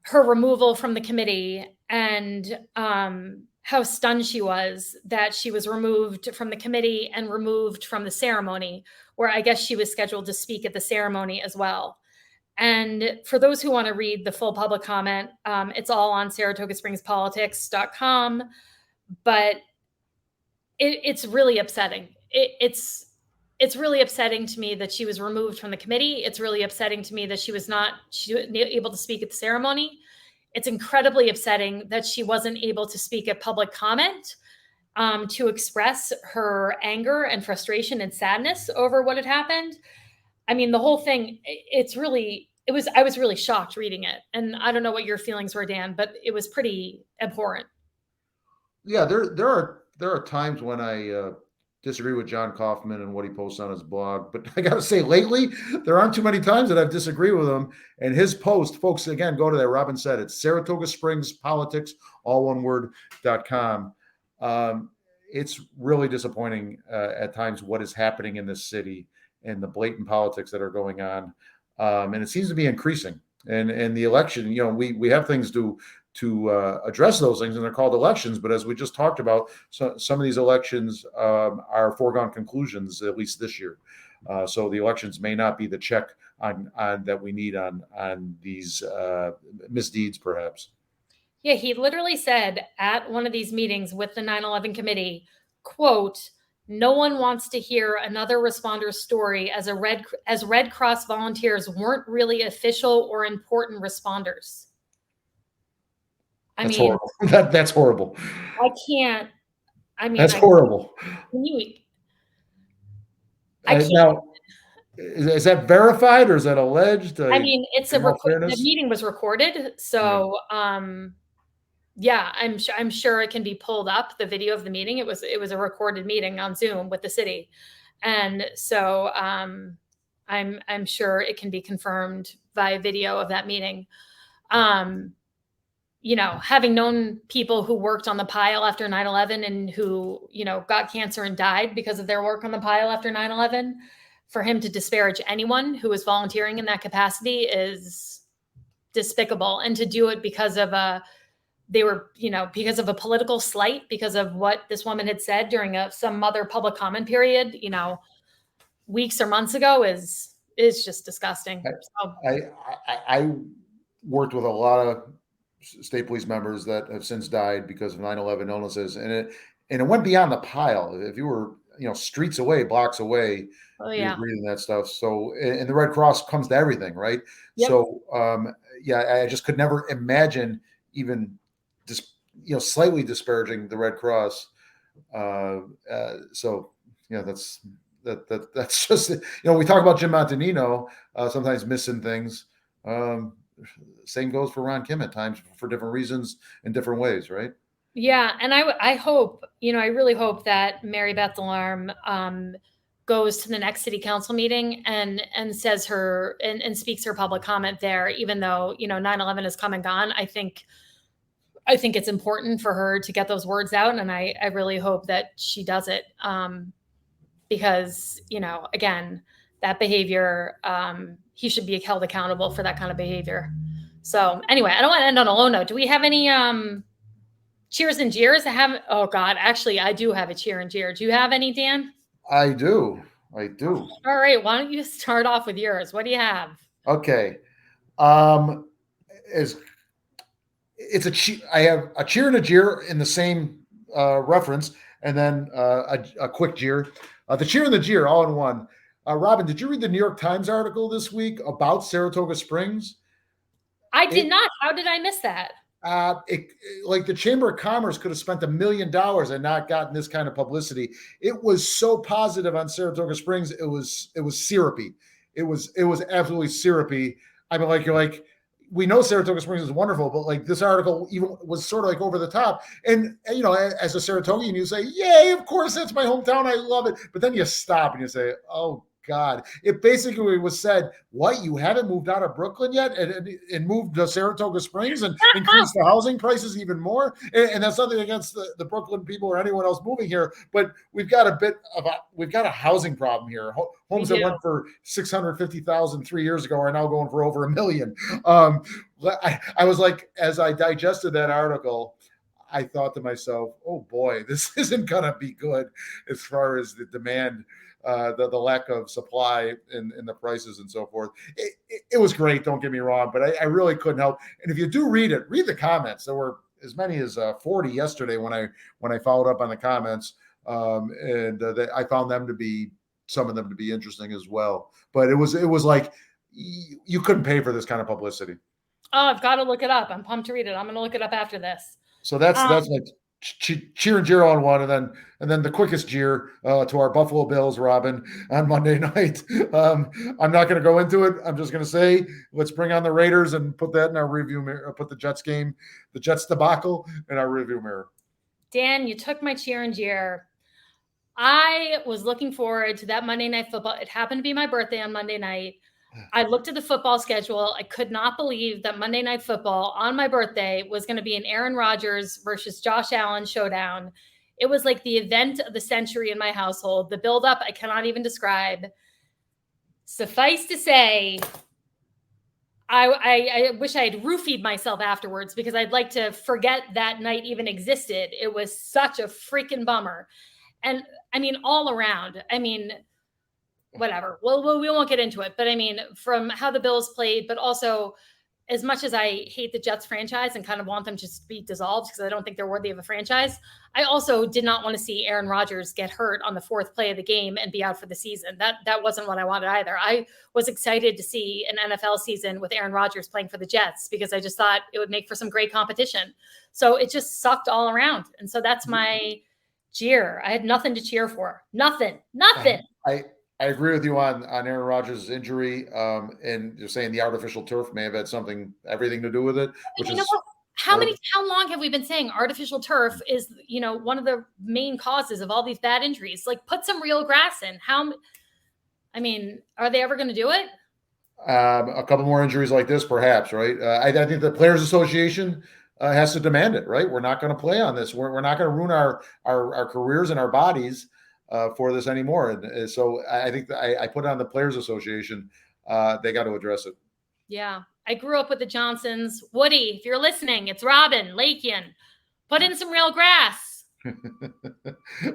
[SPEAKER 1] her removal from the committee and how stunned she was that she was removed from the committee and removed from the ceremony, where I guess she was scheduled to speak at the ceremony as well. And for those who want to read the full public comment, it's all on SaratogaSpringsPolitics.com. But it's really upsetting. It's really upsetting to me that she was removed from the committee. It's really upsetting to me that she wasn't able to speak at the ceremony. It's incredibly upsetting that she wasn't able to speak at public comment to express her anger and frustration and sadness over what had happened. I mean, the whole thing, I was really shocked reading it. And I don't know what your feelings were, Dan, but it was pretty abhorrent.
[SPEAKER 2] Yeah, there are times when I disagree with John Kaufman and what he posts on his blog, but I got to say, lately there aren't too many times that I've disagreed with him. And his post, folks, again, go to that. Robin said it's Saratoga Springs Politics, all one word.com. It's really disappointing at times what is happening in this city and the blatant politics that are going on, and it seems to be increasing. And the election, we have things to address those things, and they're called elections. But as we just talked about, some of these elections are foregone conclusions, at least this year. So the elections may not be the check on that we need on these misdeeds, perhaps.
[SPEAKER 1] Yeah, he literally said at one of these meetings with the 9/11 committee, quote, "No one wants to hear another responder's story as Red Cross volunteers weren't really official or important responders."
[SPEAKER 2] That's horrible. That's horrible.
[SPEAKER 1] I can't.
[SPEAKER 2] That's horrible.
[SPEAKER 1] I can't.
[SPEAKER 2] Now, is that verified or is that alleged?
[SPEAKER 1] I mean, the meeting was recorded, so yeah, I'm sure it can be pulled up. The video of the meeting. It was a recorded meeting on Zoom with the city, and so I'm sure it can be confirmed via video of that meeting. Having known people who worked on the pile after 9/11 and who, got cancer and died because of their work on the pile after 9/11, for him to disparage anyone who was volunteering in that capacity is despicable. And to do it because of because of a political slight, because of what this woman had said during some other public comment period, weeks or months ago is just disgusting.
[SPEAKER 2] I worked with a lot of state police members that have since died because of 9/11 illnesses, and it went beyond the pile. If you were streets away, blocks away, you're breathing that stuff. So, and the Red Cross comes to everything, right? Yep. So I just could never imagine even just slightly disparaging the Red Cross. So that's just we talk about Jim Montanino sometimes missing things. same goes for Ron Kim at times for different reasons in different ways, right?
[SPEAKER 1] Yeah, and I hope, I really hope that Mary Beth Alarm goes to the next city council meeting and says and speaks her public comment there, even though 9/11 has come and gone. I think it's important for her to get those words out, and I really hope that she does it, because again, that behavior, he should be held accountable for that kind of behavior. So anyway, I don't want to end on a low note. Do we have any cheers and jeers? Oh God, actually I do have a cheer and jeer. Do you have any, Dan?
[SPEAKER 2] I do. All
[SPEAKER 1] right. Why don't you start off with yours? What do you have?
[SPEAKER 2] Okay. I have a cheer and a jeer in the same reference, and then a quick jeer. The cheer and the jeer all in one. Robin, did you read the New York Times article this week about Saratoga Springs?
[SPEAKER 1] I did not. How did I miss that?
[SPEAKER 2] Like the Chamber of Commerce could have spent $1 million and not gotten this kind of publicity. It was so positive on Saratoga Springs. It was syrupy. It was absolutely syrupy. I mean, we know Saratoga Springs is wonderful, but like this article even was sort of like over the top. And as a Saratogian, you say, "Yay! Of course, that's my hometown. I love it." But then you stop and you say, "Oh God!" It basically was said, "What? You haven't moved out of Brooklyn yet, and moved to Saratoga Springs and increased the housing prices even more?" And that's nothing against the Brooklyn people or anyone else moving here, but we've got a housing problem here. Homes that went for $650,000 3 years ago are now going for over $1 million. I was like, as I digested that article, I thought to myself, "Oh boy, this isn't gonna be good as far as the demand." The lack of supply and the prices and so forth. It was great, don't get me wrong, but I really couldn't help. And if you do read it, read the comments. There were as many as 40 yesterday when I followed up on the comments, and I found some of them to be interesting as well. But it was like you couldn't pay for this kind of publicity.
[SPEAKER 1] Oh, I've got to look it up. I'm pumped to read it. I'm going to look it up after this.
[SPEAKER 2] So that's my cheer and jeer on one, and then the quickest jeer to our Buffalo Bills, Robin, on Monday night. I'm not going to go into it. I'm just going to say, let's bring on the Raiders and put that in our review mirror. Put the Jets debacle in our review mirror.
[SPEAKER 1] Dan, you took my cheer and jeer. I was looking forward to that Monday Night Football. It happened to be my birthday on Monday night. I looked at the football schedule. I could not believe that Monday Night Football on my birthday was going to be an Aaron Rodgers versus Josh Allen showdown. It was like the event of the century in my household. The buildup I cannot even describe. Suffice to say, I wish I had roofied myself afterwards because I'd like to forget that night even existed. It was such a freaking bummer. And I mean, all around, whatever. Well, we won't get into it, but I mean, from how the Bills played, but also as much as I hate the Jets franchise and kind of want them to be dissolved because I don't think they're worthy of a franchise, I also did not want to see Aaron Rodgers get hurt on the fourth play of the game and be out for the season. That wasn't what I wanted either. I was excited to see an NFL season with Aaron Rodgers playing for the Jets because I just thought it would make for some great competition. So it just sucked all around. And so that's my jeer. I had nothing to cheer for. Nothing.
[SPEAKER 2] I agree with you on Aaron Rodgers' injury, and you're saying the artificial turf may have had everything to do with it.
[SPEAKER 1] How long have we been saying artificial turf is, one of the main causes of all these bad injuries? Like, put some real grass in. Are they ever going to do it?
[SPEAKER 2] A couple more injuries like this, perhaps, right? I think the Players Association has to demand it, right? We're not going to play on this. We're not going to ruin our careers and our bodies for this anymore. And so I think I put it on the Players Association. They got to address it.
[SPEAKER 1] Yeah. I grew up with the Johnsons. Woody, if you're listening, it's Robin, Lakian. Put in some real grass.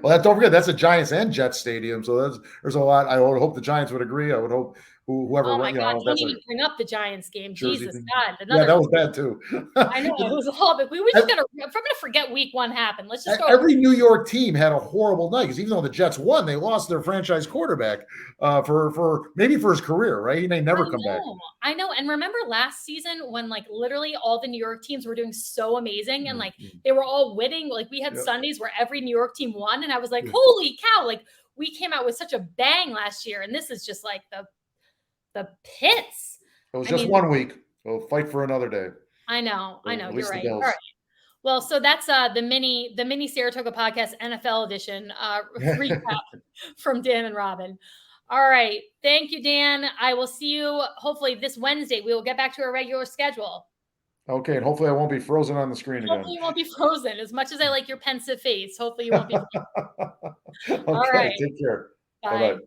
[SPEAKER 2] Well, don't forget, that's a Giants and Jets stadium. So there's a lot. I would hope the Giants would agree. I would hope whoever.
[SPEAKER 1] Oh my God! Don't even bring up the Giants game. Jesus God!
[SPEAKER 2] Yeah, that was bad too.
[SPEAKER 1] I know it was a little bit. We were just if we're gonna forget Week 1 happened, let's just go.
[SPEAKER 2] Every New York team had a horrible night because even though the Jets won, they lost their franchise quarterback for his career. Right? He may never come back.
[SPEAKER 1] I know. And remember last season when literally all the New York teams were doing so amazing and they were all winning. We had Sundays where every New York team won, and I was like, holy cow! We came out with such a bang last year, and this is just the pits.
[SPEAKER 2] It was just 1 week. Well, fight for another day.
[SPEAKER 1] I know.
[SPEAKER 2] At
[SPEAKER 1] You're
[SPEAKER 2] least the
[SPEAKER 1] right.
[SPEAKER 2] Bills.
[SPEAKER 1] All right. Well, so that's the mini Saratoga Podcast NFL edition recap from Dan and Robin. All right. Thank you, Dan. I will see you hopefully this Wednesday. We will get back to our regular schedule.
[SPEAKER 2] Okay, and hopefully I won't be frozen on the screen again.
[SPEAKER 1] Hopefully you won't be frozen. As much as I like your pensive face, hopefully you won't be frozen.
[SPEAKER 2] Okay,
[SPEAKER 1] All right.
[SPEAKER 2] take care.
[SPEAKER 1] Bye.
[SPEAKER 2] Bye-bye.